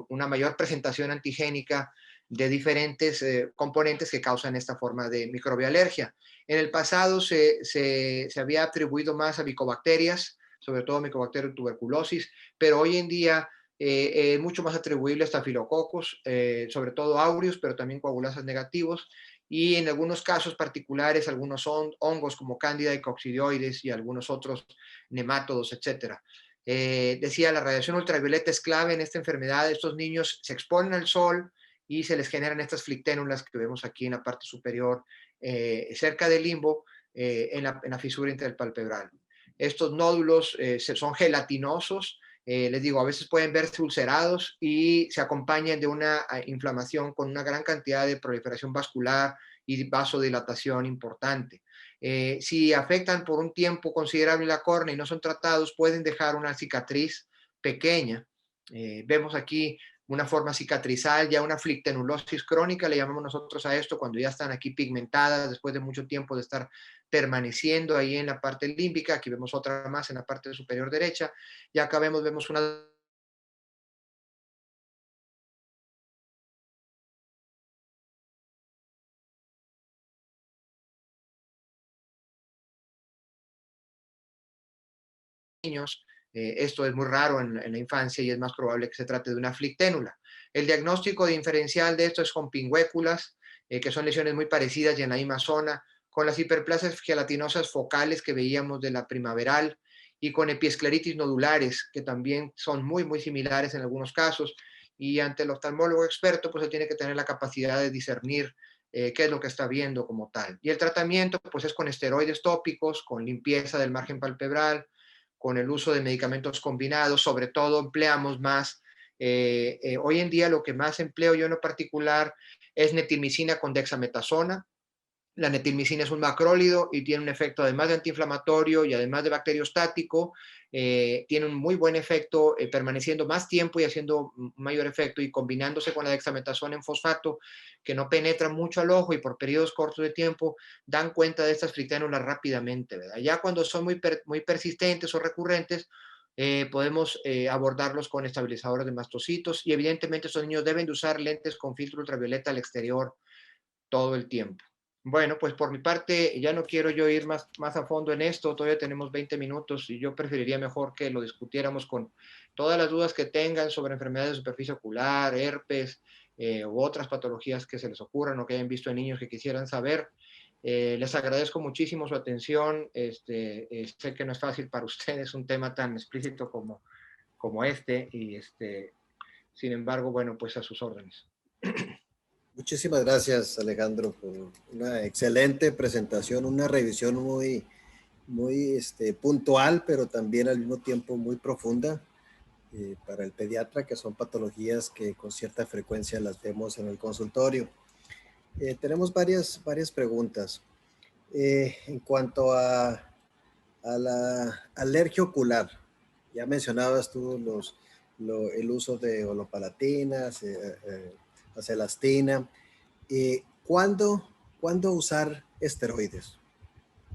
una mayor presentación antigénica de diferentes componentes que causan esta forma de microbialergia. En el pasado se había atribuido más a micobacterias, sobre todo Mycobacterium tuberculosis, pero hoy en día es mucho más atribuible a estafilococos, sobre todo aureus, pero también coagulasas negativos, y en algunos casos particulares, algunos hongos como Candida y coccidioides y algunos otros nemátodos, etcétera. Decía, la radiación ultravioleta es clave en esta enfermedad. Estos niños se exponen al sol y se les generan estas flicténulas que vemos aquí en la parte superior, cerca del limbo, en la fisura interpalpebral. Estos nódulos son gelatinosos, les digo, a veces pueden verse ulcerados y se acompañan de una inflamación con una gran cantidad de proliferación vascular y vasodilatación importante. Si afectan por un tiempo considerable la córnea y no son tratados, pueden dejar una cicatriz pequeña. Vemos aquí una forma cicatrizal, ya una flictenulosis crónica, le llamamos nosotros a esto, cuando ya están aquí pigmentadas después de mucho tiempo de estar permaneciendo ahí en la parte límbica. Aquí vemos otra más en la parte superior derecha, y acá vemos una niños. Esto es muy raro en la infancia y es más probable que se trate de una flicténula. El diagnóstico diferencial de esto es con pingüéculas, que son lesiones muy parecidas y en la misma zona, con las hiperplasias gelatinosas focales que veíamos de la primaveral y con epiescleritis nodulares, que también son muy similares en algunos casos. Y ante el oftalmólogo experto, pues él tiene que tener la capacidad de discernir qué es lo que está viendo como tal. Y el tratamiento, pues es con esteroides tópicos, con limpieza del margen palpebral, con el uso de medicamentos combinados. Sobre todo empleamos más, hoy en día lo que más empleo yo en lo particular es netilmicina con dexametasona. La netilmicina es un macrólido y tiene un efecto además de antiinflamatorio y además de bacteriostático. Tiene un muy buen efecto, permaneciendo más tiempo y haciendo mayor efecto, y combinándose con la dexametasona en fosfato, que no penetra mucho al ojo y por periodos cortos de tiempo dan cuenta de estas flicténulas rápidamente, ¿verdad? Ya cuando son muy persistentes o recurrentes, podemos abordarlos con estabilizadores de mastocitos, y evidentemente estos niños deben de usar lentes con filtro ultravioleta al exterior todo el tiempo. Bueno, pues por mi parte ya no quiero yo ir más a fondo en esto, todavía tenemos 20 minutos y yo preferiría mejor que lo discutiéramos con todas las dudas que tengan sobre enfermedades de superficie ocular, herpes u otras patologías que se les ocurran o que hayan visto en niños que quisieran saber. Les agradezco muchísimo su atención. Sé que no es fácil para ustedes un tema tan explícito como este, y sin embargo, bueno, pues a sus órdenes. Muchísimas gracias, Alejandro, por una excelente presentación, una revisión muy puntual, pero también al mismo tiempo muy profunda para el pediatra, que son patologías que con cierta frecuencia las vemos en el consultorio. Tenemos varias preguntas. En cuanto a la alergia ocular, ya mencionabas tú el uso de olopalatinas, acelastina. ¿Cuándo usar esteroides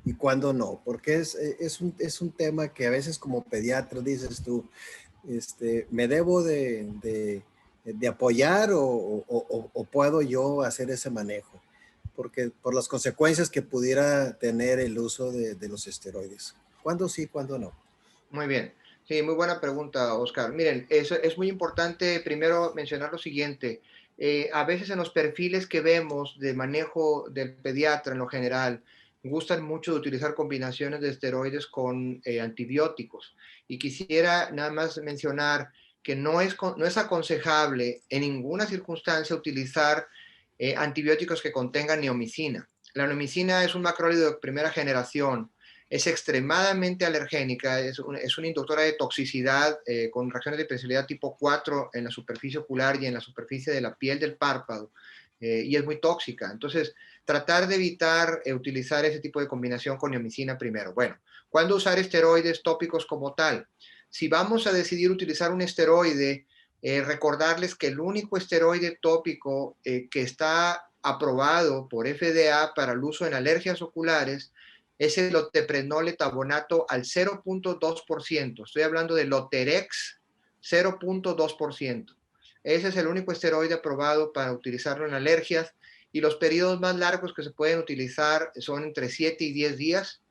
y cuándo no? Porque es un tema que a veces como pediatra dices tú, ¿me debo de apoyar o puedo yo hacer ese manejo? Porque por las consecuencias que pudiera tener el uso de los esteroides. ¿Cuándo sí, cuándo no? Muy bien. Sí, muy buena pregunta, Oscar. Miren, es muy importante primero mencionar lo siguiente. A veces en los perfiles que vemos de manejo del pediatra en lo general, gustan mucho de utilizar combinaciones de esteroides con antibióticos. Y quisiera nada más mencionar que no es aconsejable en ninguna circunstancia utilizar antibióticos que contengan neomicina. La neomicina es un macrólido de primera generación, es extremadamente alergénica, es una inductora de toxicidad con reacciones de hipersensibilidad tipo 4 en la superficie ocular y en la superficie de la piel del párpado, y es muy tóxica. Entonces, tratar de evitar utilizar ese tipo de combinación con neomicina primero. Bueno, ¿cuándo usar esteroides tópicos como tal? Si vamos a decidir utilizar un esteroide, recordarles que el único esteroide tópico que está aprobado por FDA para el uso en alergias oculares es el loteprednol etabonato al 0.2%. Estoy hablando de Loterex 0.2%. Ese es el único esteroide aprobado para utilizarlo en alergias, y los periodos más largos que se pueden utilizar son entre 7 y 10 días.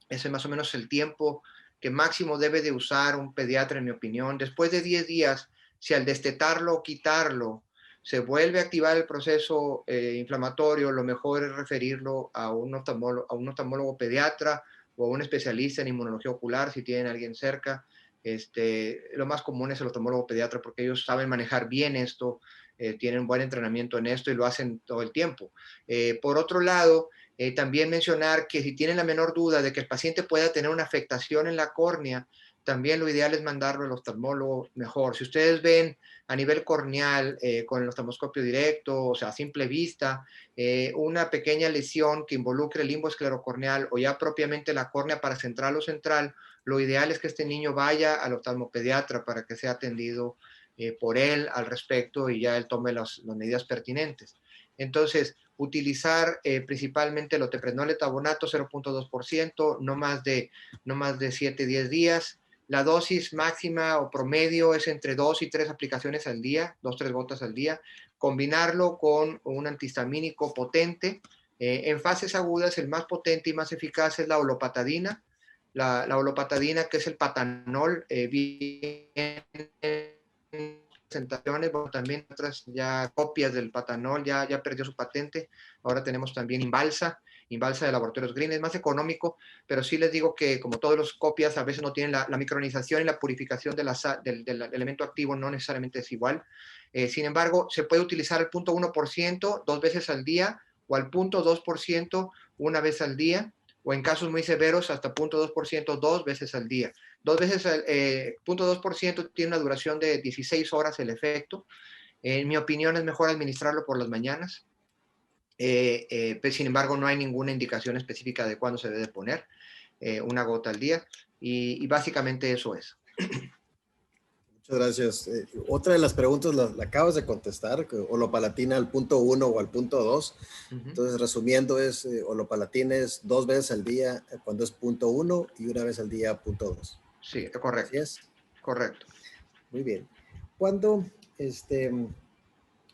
Ese es más o menos el tiempo que máximo debe de usar un pediatra, en mi opinión. Después de 10 días, si al destetarlo o quitarlo se vuelve a activar el proceso inflamatorio, lo mejor es referirlo a un oftalmólogo pediatra o a un especialista en inmunología ocular si tienen a alguien cerca. Lo más común es el oftalmólogo pediatra, porque ellos saben manejar bien esto, tienen buen entrenamiento en esto y lo hacen todo el tiempo. Por otro lado, También mencionar que si tienen la menor duda de que el paciente pueda tener una afectación en la córnea, también lo ideal es mandarlo al oftalmólogo mejor. Si ustedes ven a nivel corneal con el oftalmoscopio directo, o sea, a simple vista, una pequeña lesión que involucre el limbo esclerocorneal o ya propiamente la córnea paracentral o central, lo ideal es que este niño vaya al oftalmopediatra para que sea atendido por él al respecto y ya él tome las medidas pertinentes. Entonces, utilizar principalmente el loteprednol etabonato 0.2%, no más de 7-10 días. La dosis máxima o promedio es entre 2 y 3 aplicaciones al día, 2-3 gotas al día. Combinarlo con un antihistamínico potente. En fases agudas, el más potente y más eficaz es la olopatadina. La olopatadina, que es el patanol, viene presentaciones, bueno, también otras ya copias del patanol, ya perdió su patente. Ahora tenemos también Inbalsa de Laboratorios Green, es más económico, pero sí les digo que como todos los copias a veces no tienen la micronización y la purificación del elemento activo no necesariamente es igual. Sin embargo, se puede utilizar el 0.1% 2 veces al día o al 0.2% una vez al día, o en casos muy severos hasta 0.2% 2 veces al día. 0.2% tiene una duración de 16 horas el efecto. En mi opinión es mejor administrarlo por las mañanas. Pues, sin embargo, no hay ninguna indicación específica de cuándo se debe poner una gota al día. Y básicamente eso es. Muchas gracias. Otra de las preguntas la acabas de contestar, olopalatina al punto 1 o al punto 2. Entonces, resumiendo, olopalatina es 2 veces al día cuando es punto 1 y una vez al día punto 2. Sí, correcto. Así es. Correcto. Muy bien. ¿Cuándo,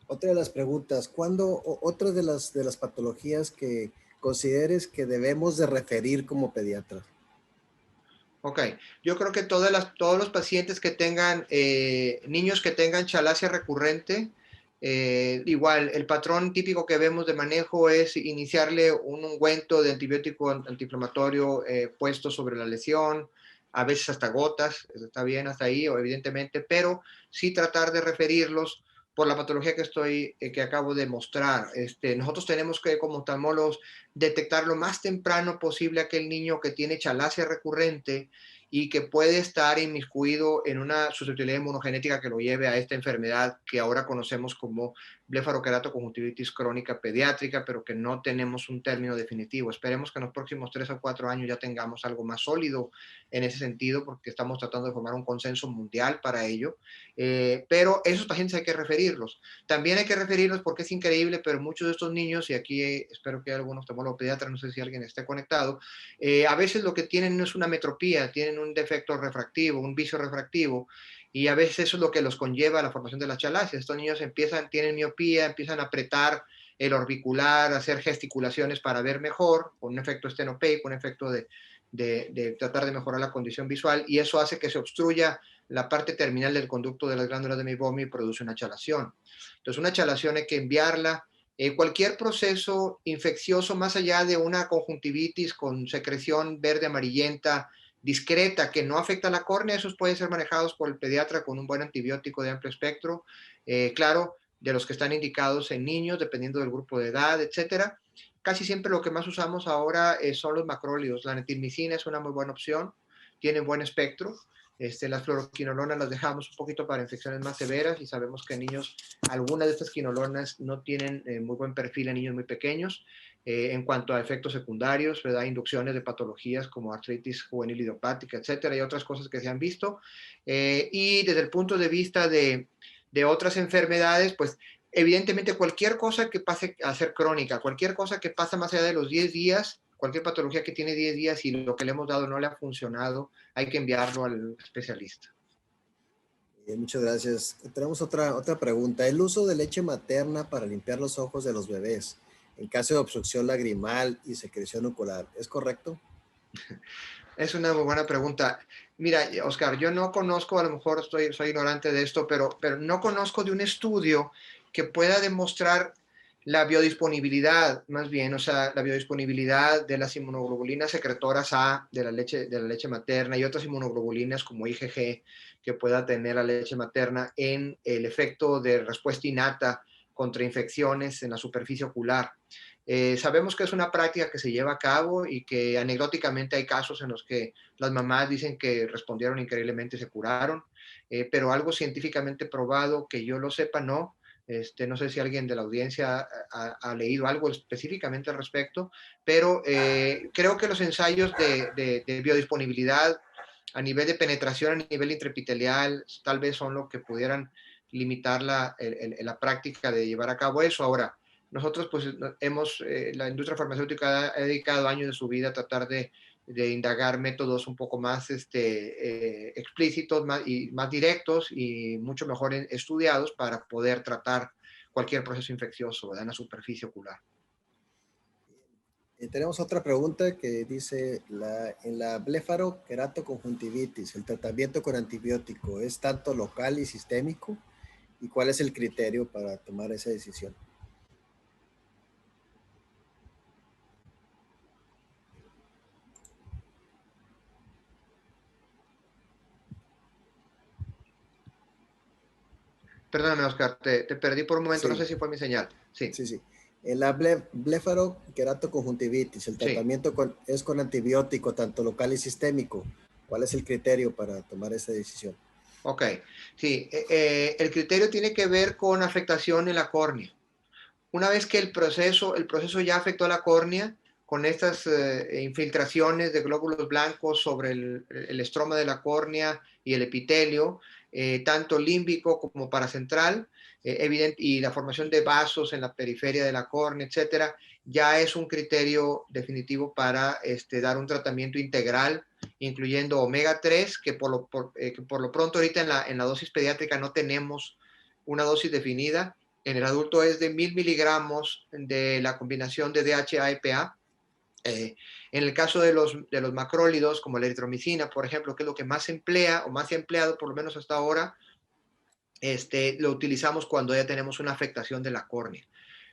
otra de las preguntas, otra de las patologías que consideres que debemos de referir como pediatras? Ok, yo creo que todos los pacientes que tengan, niños que tengan chalacia recurrente, igual, el patrón típico que vemos de manejo es iniciarle un ungüento de antibiótico antiinflamatorio puesto sobre la lesión, a veces hasta gotas, está bien hasta ahí, o evidentemente, pero sí tratar de referirlos por la patología que acabo de mostrar. Nosotros tenemos que, como oftalmólogos, detectar lo más temprano posible a aquel niño que tiene chalacia recurrente y que puede estar inmiscuido en una susceptibilidad inmunogenética que lo lleve a esta enfermedad que ahora conocemos como blefaroqueratoconjuntivitis crónica pediátrica, pero que no tenemos un término definitivo. Esperemos que en los próximos 3 o 4 años ya tengamos algo más sólido en ese sentido, porque estamos tratando de formar un consenso mundial para ello. Pero esos pacientes hay que referirlos. También hay que referirlos porque es increíble, pero muchos de estos niños, y aquí espero que haya algún oftalmólogo pediatra, no sé si alguien esté conectado, a veces lo que tienen no es una metropía, tienen un defecto refractivo, un vicio refractivo, y a veces eso es lo que los conlleva a la formación de las chalacias. Estos niños tienen miopía, empiezan a apretar el orbicular, a hacer gesticulaciones para ver mejor, con un efecto estenopeico, un efecto de tratar de mejorar la condición visual, y eso hace que se obstruya la parte terminal del conducto de las glándulas de Meibomi y produce una chalación. Entonces, una chalación hay que enviarla. Cualquier proceso infeccioso, más allá de una conjuntivitis con secreción verde amarillenta discreta que no afecta a la córnea, esos pueden ser manejados por el pediatra con un buen antibiótico de amplio espectro, claro, de los que están indicados en niños, dependiendo del grupo de edad, etcétera. Casi siempre lo que más usamos ahora son los macrólidos. La netilmicina es una muy buena opción, tiene buen espectro. Las fluoroquinolonas las dejamos un poquito para infecciones más severas y sabemos que en niños algunas de estas quinolonas no tienen muy buen perfil en niños muy pequeños. En cuanto a efectos secundarios, ¿verdad? Inducciones de patologías como artritis juvenil idiopática, etcétera, y otras cosas que se han visto. Y desde el punto de vista de otras enfermedades, pues evidentemente cualquier cosa que pase a ser crónica, cualquier cosa que pasa más allá de los 10 días, cualquier patología que tiene 10 días y lo que le hemos dado no le ha funcionado, hay que enviarlo al especialista. Muchas gracias. Tenemos otra pregunta. ¿El uso de leche materna para limpiar los ojos de los bebés en caso de obstrucción lagrimal y secreción ocular es correcto? Es una muy buena pregunta. Mira, Oscar, yo no conozco, a lo mejor soy ignorante de esto, pero no conozco de un estudio que pueda demostrar la biodisponibilidad, más bien, o sea, la biodisponibilidad de las inmunoglobulinas secretoras A de la leche materna y otras inmunoglobulinas como IgG que pueda tener la leche materna en el efecto de respuesta innata contra infecciones en la superficie ocular. Sabemos que es una práctica que se lleva a cabo y que anecdóticamente hay casos en los que las mamás dicen que respondieron increíblemente y se curaron, pero algo científicamente probado que yo lo sepa, no. No sé si alguien de la audiencia ha leído algo específicamente al respecto, pero creo que los ensayos de biodisponibilidad a nivel de penetración, a nivel intraepitelial, tal vez son lo que pudieran limitar la práctica de llevar a cabo eso. Ahora, nosotros pues la industria farmacéutica ha dedicado años de su vida a tratar de indagar métodos un poco más explícitos y más directos y mucho mejor estudiados para poder tratar cualquier proceso infeccioso, ¿verdad?, en la superficie ocular. Tenemos otra pregunta que dice, en la blefaroqueratoconjuntivitis, ¿el tratamiento con antibiótico es tanto local y sistémico? ¿Y cuál es el criterio para tomar esa decisión? Perdóname, Oscar, te perdí por un momento, no Sí, sé si fue mi señal. Sí, sí. En la blefaroqueratoconjuntivitis, ¿el sí. tratamiento es con antibiótico tanto local y sistémico? ¿Cuál es el criterio para tomar esa decisión? Ok, sí. El criterio tiene que ver con afectación en la córnea. Una vez que el proceso ya afectó a la córnea, con estas infiltraciones de glóbulos blancos sobre el estroma de la córnea y el epitelio, tanto límbico como paracentral, y la formación de vasos en la periferia de la córnea, etcétera, ya es un criterio definitivo para dar un tratamiento integral, incluyendo omega 3, que por lo pronto ahorita en la dosis pediátrica no tenemos una dosis definida. En el adulto es de 1000 miligramos de la combinación de DHA-EPA. En el caso de los macrólidos, como la eritromicina, por ejemplo, que es lo que más se emplea o más se ha empleado por lo menos hasta ahora, lo utilizamos cuando ya tenemos una afectación de la córnea.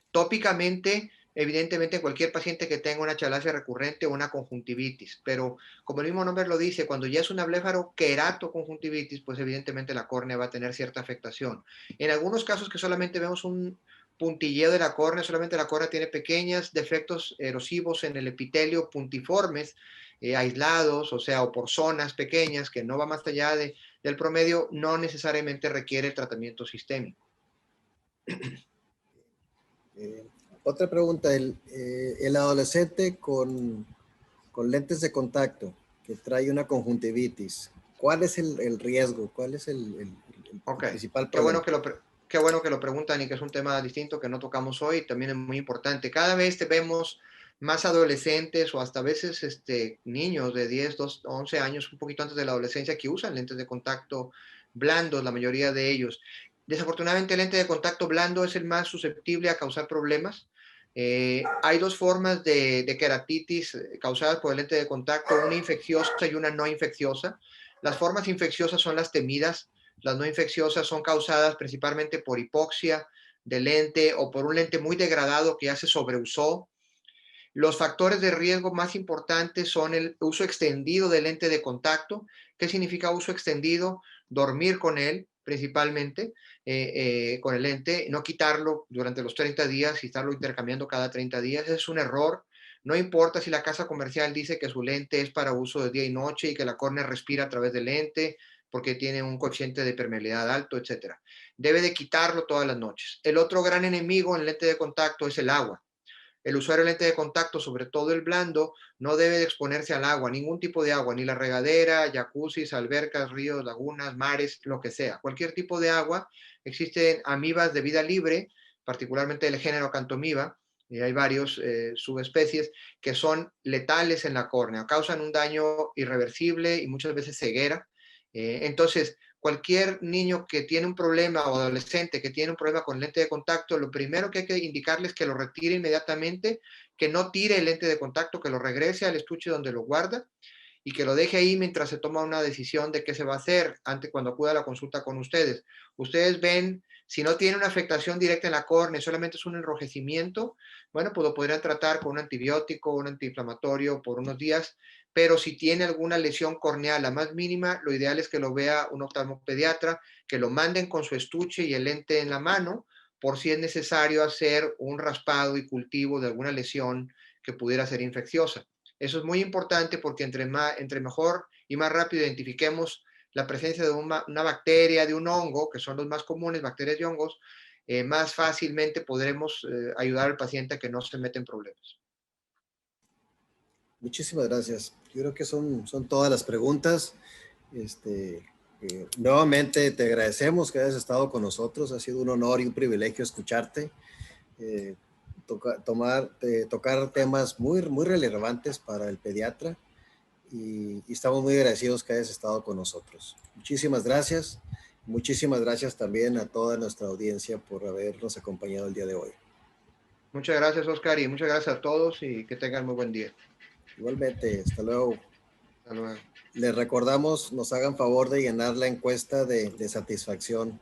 Tópicamente, evidentemente, cualquier paciente que tenga una chalacia recurrente o una conjuntivitis, pero como el mismo nombre lo dice, cuando ya es una blefaroqueratoconjuntivitis, pues evidentemente la córnea va a tener cierta afectación. En algunos casos que solamente vemos un puntilleo de la córnea, solamente la córnea tiene pequeños defectos erosivos en el epitelio puntiformes, aislados, o sea, o por zonas pequeñas que no va más allá del promedio, no necesariamente requiere tratamiento sistémico. Otra pregunta, el adolescente con lentes de contacto que trae una conjuntivitis, ¿cuál es el riesgo? ¿Cuál es el Ok, principal qué bueno problema? qué bueno que lo preguntan y que es un tema distinto que no tocamos hoy, también es muy importante. Cada vez vemos más adolescentes o hasta veces niños de 10, 12, 11 años, un poquito antes de la adolescencia, que usan lentes de contacto blandos, la mayoría de ellos. Desafortunadamente el lente de contacto blando es el más susceptible a causar problemas. Hay dos formas de queratitis causadas por el lente de contacto, una infecciosa y una no infecciosa. Las formas infecciosas son las temidas. Las no infecciosas son causadas principalmente por hipoxia de lente o por un lente muy degradado que ya se sobreusó. Los factores de riesgo más importantes son el uso extendido del lente de contacto. ¿Qué significa uso extendido? Dormir con él, principalmente, con el lente, no quitarlo durante los 30 días y estarlo intercambiando cada 30 días. Ese es un error. No importa si la casa comercial dice que su lente es para uso de día y noche y que la córnea respira a través del lente porque tiene un coeficiente de permeabilidad alto, etcétera. Debe de quitarlo todas las noches. El otro gran enemigo en el lente de contacto es el agua. El usuario de lente de contacto, sobre todo el blando, no debe de exponerse al agua, ningún tipo de agua, ni la regadera, jacuzzis, albercas, ríos, lagunas, mares, lo que sea. Cualquier tipo de agua. Existen amibas de vida libre, particularmente del género Cantomiba, y hay varios subespecies que son letales en la córnea, causan un daño irreversible y muchas veces ceguera. Entonces, cualquier niño que tiene un problema o adolescente que tiene un problema con lente de contacto, lo primero que hay que indicarles es que lo retire inmediatamente, que no tire el lente de contacto, que lo regrese al estuche donde lo guarda y que lo deje ahí mientras se toma una decisión de qué se va a hacer antes cuando acuda a la consulta con ustedes. Ustedes ven, si no tiene una afectación directa en la córnea, solamente es un enrojecimiento, bueno, pues lo podrían tratar con un antibiótico, un antiinflamatorio por unos días, pero si tiene alguna lesión corneal, la más mínima, lo ideal es que lo vea un oftalmopediatra, que lo manden con su estuche y el lente en la mano, por si es necesario hacer un raspado y cultivo de alguna lesión que pudiera ser infecciosa. Eso es muy importante porque entre mejor y más rápido identifiquemos la presencia de una bacteria, de un hongo, que son los más comunes, bacterias y hongos, más fácilmente podremos ayudar al paciente a que no se meta en problemas. Muchísimas gracias. Yo creo que son todas las preguntas. Nuevamente te agradecemos que hayas estado con nosotros. Ha sido un honor y un privilegio escucharte, tocar temas muy, muy relevantes para el pediatra y estamos muy agradecidos que hayas estado con nosotros. Muchísimas gracias. Muchísimas gracias también a toda nuestra audiencia por habernos acompañado el día de hoy. Muchas gracias, Oscar, y muchas gracias a todos y que tengan muy buen día. Igualmente, hasta luego. Hasta luego. Les recordamos, nos hagan favor de llenar la encuesta de satisfacción